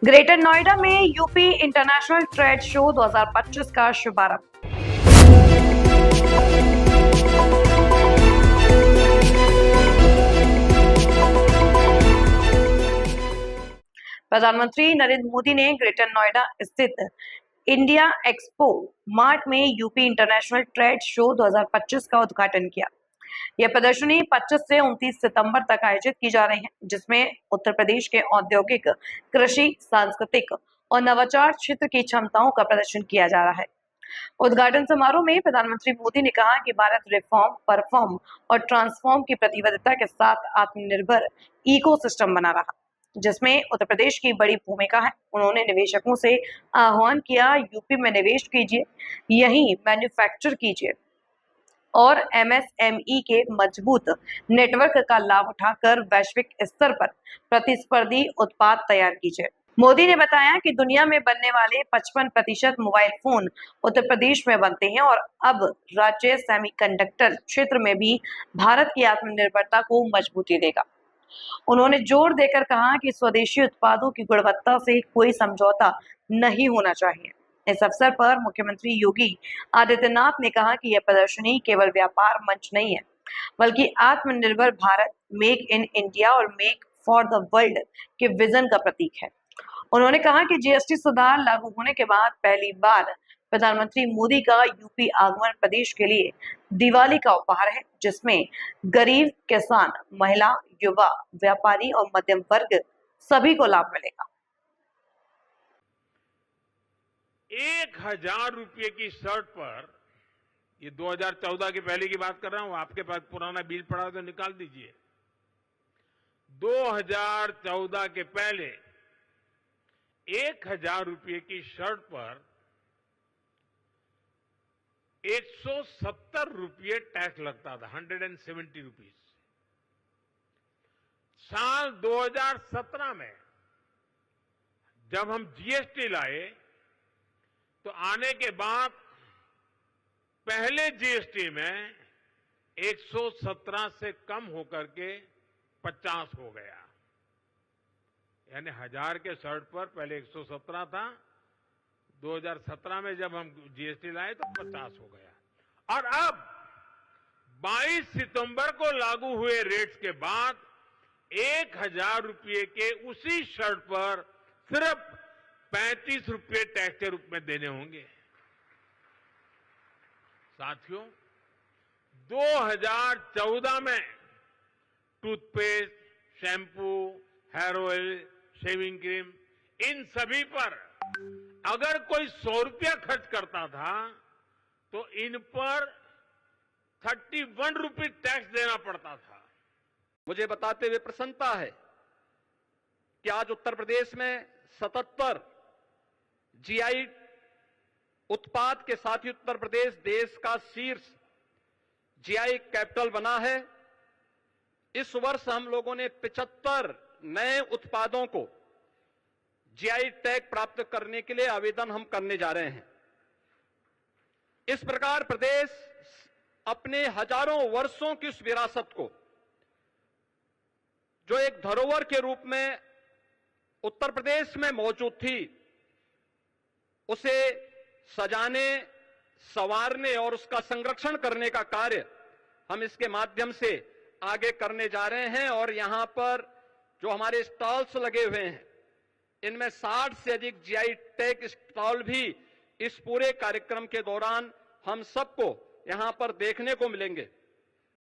Greater Noida में UP international trade show 2025 का शुभारंभ। प्रधानमंत्री नरेंद्र मोदी ने ग्रेटर नोएडा स्थित इंडिया एक्सपो मार्ट में यूपी इंटरनेशनल ट्रेड शो 2025 का उद्घाटन किया। यह प्रदर्शनी 25 से 29 सितंबर तक आयोजित की जा रही है, जिसमें उत्तर प्रदेश के औद्योगिक, कृषि, सांस्कृतिक और नवाचार क्षेत्र की क्षमताओं का प्रदर्शन किया जा रहा है। उद्घाटन समारोह में प्रधानमंत्री मोदी ने कहा कि भारत रिफॉर्म, परफॉर्म और ट्रांसफॉर्म की प्रतिबद्धता के साथ आत्मनिर्भर इकोसिस्टम बना रहा, जिसमें उत्तर प्रदेश की बड़ी भूमिका है। उन्होंने निवेशकों से आह्वान किया, यूपी में निवेश कीजिए, यहीं मैन्युफैक्चर कीजिए और एमएसएमई के मजबूत नेटवर्क का लाभ उठाकर वैश्विक स्तर पर प्रतिस्पर्धी उत्पाद तैयार कीजिए। मोदी ने बताया कि दुनिया में बनने वाले 55% मोबाइल फोन उत्तर प्रदेश में बनते हैं और अब राज्य सेमीकंडक्टर क्षेत्र में भी भारत की आत्मनिर्भरता को मजबूती देगा। उन्होंने जोर देकर कहा कि स्वदेशी उत्पादों की गुणवत्ता से कोई समझौता नहीं होना चाहिए। इस अवसर पर मुख्यमंत्री योगी आदित्यनाथ ने कहा कि यह प्रदर्शनी केवल व्यापार मंच नहीं है, बल्कि आत्मनिर्भर भारत, मेक इन इंडिया और मेक फॉर द वर्ल्ड के विजन का प्रतीक है। उन्होंने कहा कि जीएसटी सुधार लागू होने के बाद पहली बार प्रधानमंत्री मोदी का यूपी आगमन प्रदेश के लिए दिवाली का उपहार है, जिसमें गरीब, किसान, महिला, युवा, व्यापारी और मध्यम वर्ग सभी को लाभ मिलेगा। 1000 रुपये की शर्ट पर, ये 2014 के पहले की बात कर रहा हूं, आपके पास पुराना बिल पड़ा तो निकाल दीजिए। 2014 के पहले 1000 रुपये की शर्ट पर 170 रुपये टैक्स लगता था, 170 रुपीज। साल 2017 में जब हम जीएसटी लाए तो आने के बाद पहले जीएसटी में 117 से कम होकर के 50 हो गया। यानी 1000 के शर्ट पर पहले 117 था, 2017 में जब हम जीएसटी लाए तो 50 हो गया। और अब 22 सितंबर को लागू हुए रेट्स के बाद 1000 रुपये के उसी शर्ट पर सिर्फ 35 रुपये टैक्स के रूप में देने होंगे। साथियों, 2014 में toothpaste, shampoo, hair oil, shaving cream, इन सभी पर अगर कोई 100 रुपया खर्च करता था तो इन पर 31 रुपये टैक्स देना पड़ता था। मुझे बताते हुए प्रसन्नता है कि आज उत्तर प्रदेश में 77 जीआई उत्पाद के साथ ही उत्तर प्रदेश देश का शीर्ष जीआई कैपिटल बना है। इस वर्ष हम लोगों ने 75 नए उत्पादों को जीआई टैग प्राप्त करने के लिए आवेदन हम करने जा रहे हैं। इस प्रकार प्रदेश अपने हजारों वर्षों की उस विरासत को, जो एक धरोहर के रूप में उत्तर प्रदेश में मौजूद थी, उसे सजाने, संवारने और उसका संरक्षण करने का कार्य हम इसके माध्यम से आगे करने जा रहे हैं। और यहां पर जो हमारे स्टॉल्स लगे हुए हैं, इनमें 60 से अधिक जीआई टैग स्टॉल भी इस पूरे कार्यक्रम के दौरान हम सबको यहां पर देखने को मिलेंगे।